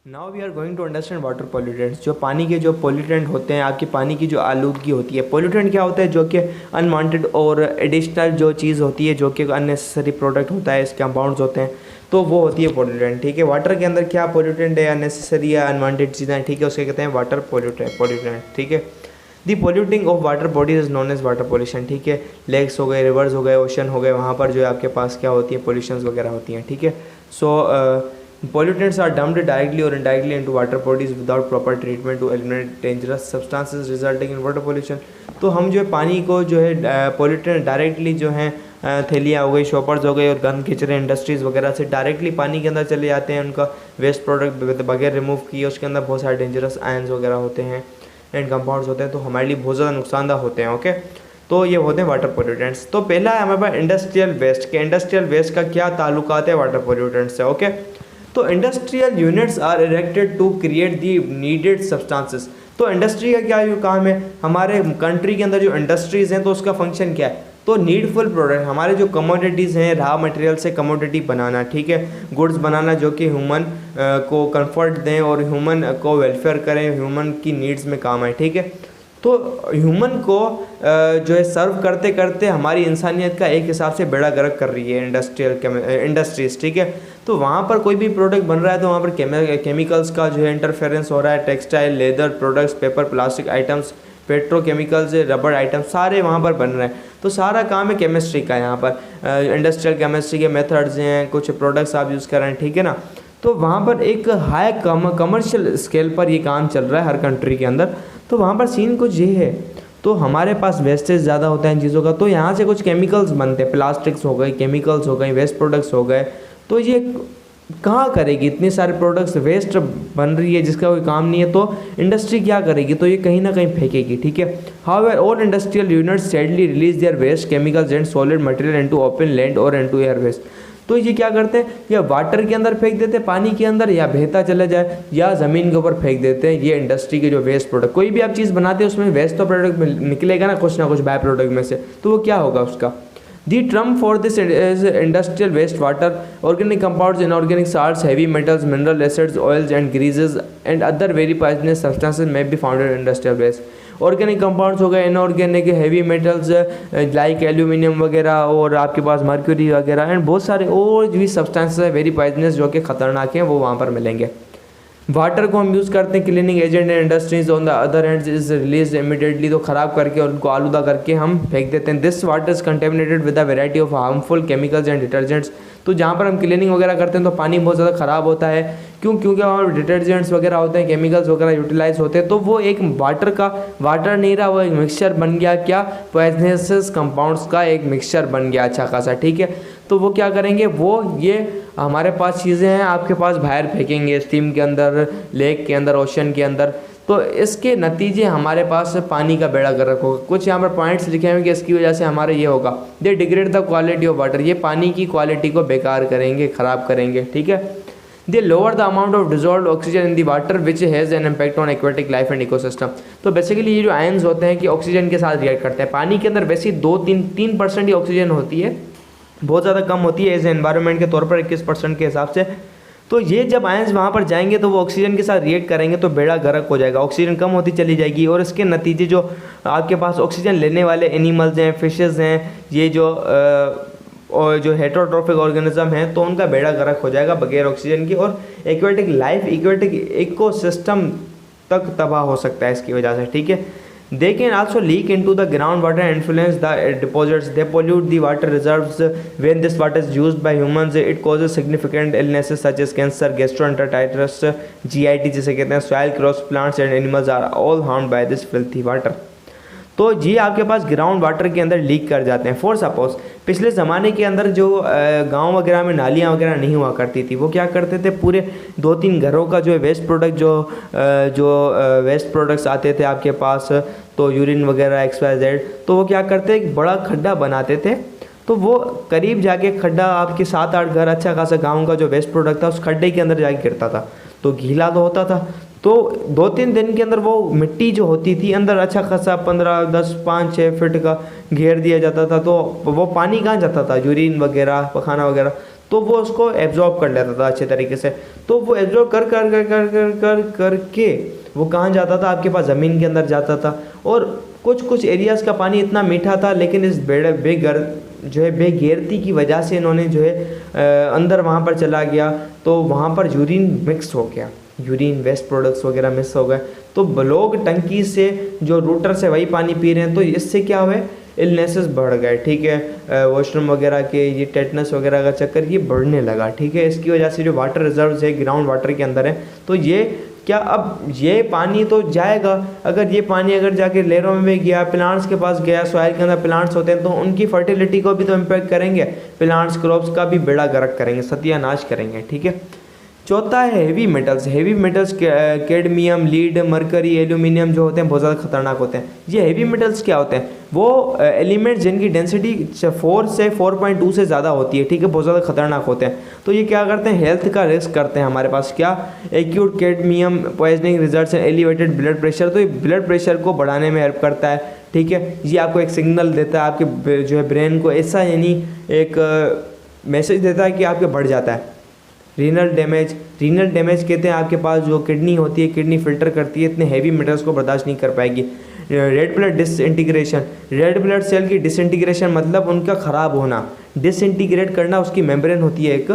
Now we are going to understand water pollutants. जो पानी के जो पोल्यूटेंट होते हैं, आपकी पानी की जो आलूदगी होती है। पोल्यूटेंट क्या होता है? जो कि अनवांटेड और एडिशनल जो चीज़ होती है, जो कि अननेसेसरी प्रोडक्ट होता है, इसके कंपाउंड्स होते हैं, तो वो होती है पोल्यूटेंट। ठीक है, वाटर के अंदर क्या पोल्यूटेंट है, अननेसेसरी या अनवांटेड चीज़ें, ठीक है, उसके कहते हैं वाटर पोल्यूटेंट। ठीक है, the polluting of water bodies is known as water pollution. ठीक है, लेक्स हो गए, रिवर्स हो गए, ओशन हो गए, वहाँ पर जो है आपके पास क्या होती है, पोल्यूशंस वगैरह होती हैं। ठीक है, सो pollutants are dumped directly or indirectly into water bodies without proper treatment to eliminate dangerous substances resulting in water pollution। तो हम जो है पानी को जो है पोल्यूटेंट डायरेक्टली जो है थैलियाँ हो गई, शॉपर्स हो गए और गंद किचरे इंडस्ट्रीज़ वगैरह से डायरेक्टली पानी के अंदर चले जाते हैं। उनका वेस्ट प्रोडक्ट बगैर रिमूव किए उसके अंदर बहुत सारे डेंजरस आयंस वगैरह होते हैं एंड कंपाउंड्स होते हैं, तो हमारे लिए बहुत ज़्यादा नुकसानदा होते हैं। ओके, तो ये होते हैं वाटर पोल्यूटेंट्स। तो पहला है हमारे पास इंडस्ट्रियल वेस्ट के। इंडस्ट्रियल वेस्ट का क्या ताल्लुकात है वाटर पोल्यूटेंट्स से? ओके, तो industrial units are erected to create the needed substances. तो इंडस्ट्री का क्या काम है? हमारे कंट्री के अंदर जो इंडस्ट्रीज़ हैं तो उसका फंक्शन क्या है? तो नीडफुल प्रोडक्ट, हमारे जो कमोडिटीज़ हैं, रॉ मटेरियल से कमोडिटी बनाना, ठीक है, गुड्स बनाना जो कि ह्यूमन को कंफर्ट दें और ह्यूमन को वेलफेयर करें, ह्यूमन की नीड्स में काम आए। ठीक है, तो ह्यूमन को जो है सर्व करते करते हमारी इंसानियत का एक हिसाब से बेड़ा गर्क कर रही है इंडस्ट्रीज़। ठीक है, तो वहाँ पर कोई भी प्रोडक्ट बन रहा है तो वहाँ पर केमिकल्स का जो है इंटरफेरेंस हो रहा है। Textile, leather products, paper, plastic items, petrochemicals, rubber item सारे वहाँ पर बन रहे हैं। तो सारा काम है केमिस्ट्री का। यहाँ पर इंडस्ट्रियल केमिस्ट्री के मेथड्स हैं, कुछ प्रोडक्ट्स आप यूज़ कर रहे हैं, ठीक है ना। तो वहाँ पर एक हाई कमर्शियल स्केल पर ये काम चल रहा है हर कंट्री के अंदर। तो वहाँ पर सीन कुछ ये है, तो हमारे पास वेस्टेज ज़्यादा होता है इन चीज़ों का, तो यहाँ से कुछ केमिकल्स बनते हैं, प्लास्टिक्स हो गई, केमिकल्स हो गई, वेस्ट प्रोडक्ट्स हो गए। तो ये कहाँ करेगी? इतने सारे प्रोडक्ट्स वेस्ट बन रही है जिसका कोई काम नहीं है, तो इंडस्ट्री क्या करेगी? तो ये कहीं ना कहीं फेंकेगी। ठीक है, however all industrial units sadly release their waste chemicals and solid material into open land और इनटू एयर वेस्ट। तो ये क्या करते हैं? या वाटर के अंदर फेंक देते हैं, पानी के अंदर, या बहता चला जाए, या ज़मीन के ऊपर फेंक देते हैं। ये इंडस्ट्री के जो वेस्ट प्रोडक्ट, कोई भी आप चीज़ बनाते हैं उसमें वेस्ट तो प्रोडक्ट निकलेगा ना कुछ बाय प्रोडक्ट में से, तो वो क्या होगा उसका? The term for this is industrial wastewater. Organic compounds, inorganic salts, heavy metals, mineral acids, oils and greases and other very poisonous substances may be found in industrial waste. Organic compounds हो गए, inorganic heavy metals like aluminium वगैरह और आपके पास mercury वगैरह and बहुत सारे और भी सब्सटेंसेस है वेरी पॉइजनस जो कि खतरनाक हैं, वो वहाँ पर मिलेंगे। वाटर को हम यूज़ करते हैं cleaning agent and industries on the other hand is release immediately, तो ख़राब करके और उनको आलूदा करके हम फेंक देते हैं। This water is contaminated with a variety of harmful chemicals and detergents. तो जहाँ पर हम क्लीनिंग वगैरह करते हैं तो पानी बहुत ज़्यादा ख़राब होता है। क्योंकि वहाँ पर डिटर्जेंट्स वगैरह होते हैं, केमिकल्स वगैरह यूटिलाइज होते हैं, तो वो एक वाटर नहीं रहा, वो एक मिक्सचर बन गया, क्या, पॉइजनस कंपाउंड्स का एक मिक्सचर बन गया अच्छा खासा। ठीक है, तो वो क्या करेंगे, वो ये हमारे पास चीज़ें हैं आपके पास बाहर फेंकेंगे, स्टीम के अंदर, लेक के अंदर, ओशन के अंदर। तो इसके नतीजे हमारे पास पानी का बेड़ा गर्क होगा। कुछ यहाँ पर पॉइंट्स लिखे हुए कि इसकी वजह से हमारा ये होगा, they degrade the quality of water, ये पानी की क्वालिटी को बेकार करेंगे, ख़राब करेंगे। ठीक है, they lower the amount of dissolve oxygen in the water which has an impact on aquatic life and ecosystem. तो बेसिकली ये जो आयंस होते हैं कि ऑक्सीजन के साथ रिएक्ट करते हैं। पानी के अंदर वैसे 2-3% ही ऑक्सीजन होती है, बहुत ज़्यादा कम होती है एज एनवायरनमेंट के तौर पर 21% के हिसाब से। तो ये जब आयंस वहाँ पर जाएंगे तो वो ऑक्सीजन के साथ रिएक्ट करेंगे तो बेड़ा गर्क हो जाएगा, ऑक्सीजन कम होती चली जाएगी और इसके नतीजे जो आपके पास ऑक्सीजन लेने वाले एनिमल्स हैं, फिशेज़ हैं, ये जो हेटेरोट्रॉफिक ऑर्गेनिज्म हैं, तो उनका बेड़ा गर्क हो जाएगा बगैर ऑक्सीजन की, और एक्वेटिक लाइफ, एक्वेटिक इकोसिस्टम तक तबाह हो सकता है इसकी वजह से। ठीक है, they can also leak into the groundwater and influence the deposits. They pollute the water reserves. When this water is used by humans, it causes significant illnesses such as cancer, gastroenteritis, GIT जिसे कहते हैं, soil crops, plants and animals are all harmed by this filthy water. तो ये आपके पास ground water के अंदर leak कर जाते हैं। फॉर सपोज पिछले ज़माने के अंदर जो गांव वगैरह में नालियाँ वगैरह नहीं हुआ करती थी, वो क्या करते थे, पूरे 2-3 घरों का जो वेस्ट प्रोडक्ट जो वेस्ट प्रोडक्ट्स आते थे आपके पास, तो यूरिन वगैरह XYZ, तो वो क्या करते, एक बड़ा खड्डा बनाते थे। तो वो करीब जाके खड्डा आपके 7-8 घर, अच्छा खासा गाँव का जो वेस्ट प्रोडक्ट था उस खड्डे के अंदर जाके गिरता था, तो गीला तो होता था। तो 2-3 दिन के अंदर वो मिट्टी जो होती थी अंदर अच्छा खासा 15, 10, 5-6 फीट का घेर दिया जाता था, तो वो पानी कहाँ जाता था, यूरिन वगैरह, पखाना वगैरह, तो वो उसको एब्जॉर्ब कर लेता था अच्छे तरीके से। तो वो एब्जॉर्ब कर कर कर कर कर कर करके वो कहाँ जाता था, आपके पास ज़मीन के अंदर जाता था। और कुछ कुछ एरियाज़ का पानी इतना मीठा था, लेकिन इस बेगैरती की वजह से इन्होंने जो है अंदर वहाँ पर चला गया, तो वहाँ पर यूरिन मिक्स हो गया, यूरिन वेस्ट प्रोडक्ट्स वगैरह मिक्स हो गए। तो लोग टंकी से जो रूटर से वही पानी पी रहे हैं, तो इससे क्या हुआ, इलनेसेस बढ़ गए, ठीक है, वॉशरूम वगैरह के ये टेटनस वगैरह का चक्कर ये बढ़ने लगा, ठीक है। इसकी वजह से जो वाटर रिजर्व्स है ग्राउंड वाटर के अंदर है, तो ये क्या, अब ये पानी तो जाएगा, अगर ये पानी अगर जाके लेरों में भी गया, प्लांट्स के पास गया, सॉइल के अंदर प्लांट्स होते हैं तो उनकी फर्टिलिटी को भी तो इम्पेक्ट करेंगे, प्लांट्स क्रॉप्स का भी बेड़ा गर्क करेंगे, सत्यानाश करेंगे, ठीक है। चौथा है heavy metals. Heavy metals cadmium, lead, mercury, aluminium जो होते हैं बहुत ज़्यादा खतरनाक होते हैं। ये हेवी मेटल्स क्या होते हैं, वो एलिमेंट्स जिनकी डेंसिटी 4 से 4.2 से ज़्यादा होती है, ठीक है, बहुत ज़्यादा खतरनाक होते हैं। तो ये क्या करते हैं, हेल्थ का रिस्क करते हैं हमारे पास, क्या, एक्यूट कैडमियम पॉइजनिंग रिजल्ट्स हैं, एलिवेटेड ब्लड प्रेशर, तो ये ब्लड प्रेशर को बढ़ाने में हेल्प करता है, ठीक है। ये आपको एक सिग्नल देता है आपके जो है ब्रेन को, ऐसा यानी एक मैसेज देता है कि आपके बढ़ जाता है। रीनल डैमेज कहते हैं, आपके पास जो किडनी होती है, किडनी फिल्टर करती है, इतने हैवी मेटल्स को बर्दाश्त नहीं कर पाएगी। Red blood disintegration, red blood cell की डिसइंटीग्रेशन मतलब उनका ख़राब होना, डिसइंटीग्रेट करना, उसकी मेम्ब्रेन होती है एक,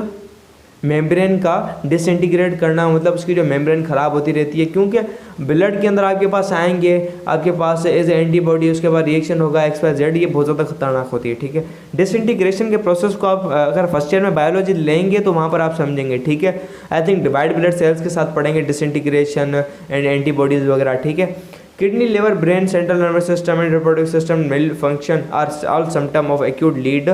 मेम्ब्रेन का डिसइंटीग्रेट करना मतलब उसकी जो मेम्ब्रेन ख़राब होती रहती है, क्योंकि ब्लड के अंदर आपके पास आएंगे, आपके पास एज एंटीबॉडी, उसके बाद रिएक्शन होगा XYZ, ये बहुत ज़्यादा खतरनाक होती है, ठीक है। डिसइंटीग्रेशन के प्रोसेस को आप अगर फर्स्ट ईयर में बायोलॉजी लेंगे तो वहाँ पर आप समझेंगे, ठीक है। I think divide blood cells के साथ पढ़ेंगे डिसइंटीग्रेशन एंड एंटीबॉडीज़ वगैरह, ठीक है। Kidney, liver, brain, central nervous system and reproductive system male function are all symptom of acute lead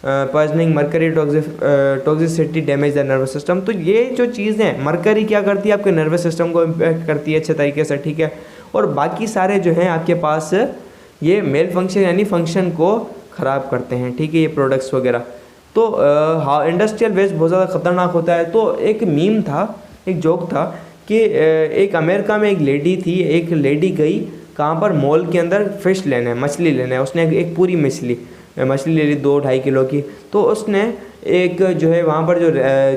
poisoning, mercury toxicity damage the nervous system. तो ये जो चीज़ें हैं, मरकरी क्या करती है, आपके नर्वस सिस्टम को इम्पैक्ट करती है अच्छे तरीके से, ठीक है। और बाकी सारे जो हैं आपके पास ये मेल फंक्शन यानी फंक्शन को ख़राब करते हैं, ठीक है, ये प्रोडक्ट्स वगैरह। तो हाँ, इंडस्ट्रियल वेस्ट बहुत ज़्यादा खतरनाक होता है। तो एक मीम था, एक जोक था कि एक अमेरिका में एक लेडी गई कहाँ पर, मॉल के अंदर फ़िश लेने, मछली लेने, उसने एक पूरी मछली ले ली 2-2.5 किलो की। तो उसने एक जो है वहाँ पर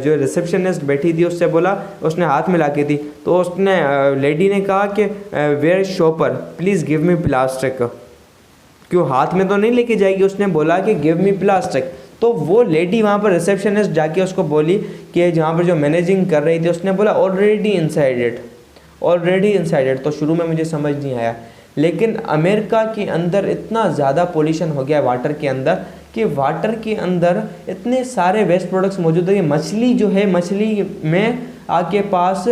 जो रिसेप्शनिस्ट बैठी थी उससे बोला, उसने हाथ मिला के दी, तो उसने लेडी ने कहा कि where shopper please give me plastic, क्यों हाथ में तो नहीं लेके जाएगी, उसने बोला कि गिव मी प्लास्टिक। तो वो लेडी वहाँ पर रिसेप्शनिस्ट जाके उसको बोली कि जहाँ पर जो मैनेजिंग कर रही थी उसने बोला ऑलरेडी इनसाइडेड। तो शुरू में मुझे समझ नहीं आया, लेकिन अमेरिका के अंदर इतना ज़्यादा पोल्यूशन हो गया है वाटर के अंदर कि वाटर के अंदर इतने सारे वेस्ट प्रोडक्ट्स मौजूद है। मछली जो है, मछली में आपके पास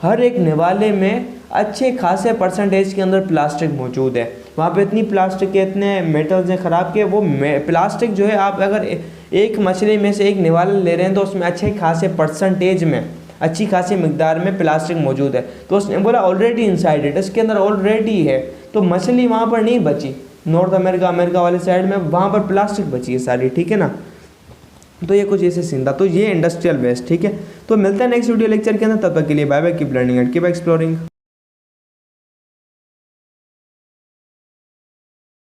हर एक निवाले में अच्छे खासे परसेंटेज के अंदर प्लास्टिक मौजूद है। वहाँ पे इतनी प्लास्टिक के इतने मेटल्स हैं ख़राब के, वो प्लास्टिक जो है आप अगर एक मछली में से एक निवाला ले रहे हैं तो उसमें अच्छे खासे परसेंटेज में, अच्छी खासी मिकदार में प्लास्टिक मौजूद है। तो उसने बोला ऑलरेडी इनसाइडेड, इसके अंदर ऑलरेडी है। तो मछली वहाँ पर नहीं बची, नॉर्थ अमेरिका वाले साइड में वहाँ पर प्लास्टिक बची है सारी, ठीक है ना। तो ये कुछ ऐसे सीन था। तो ये इंडस्ट्रियल वेस्ट, ठीक है। तो मिलता है नेक्स्ट वीडियो लेक्चर के अंदर, तब तक के लिए bye bye, keep learning and keep exploring.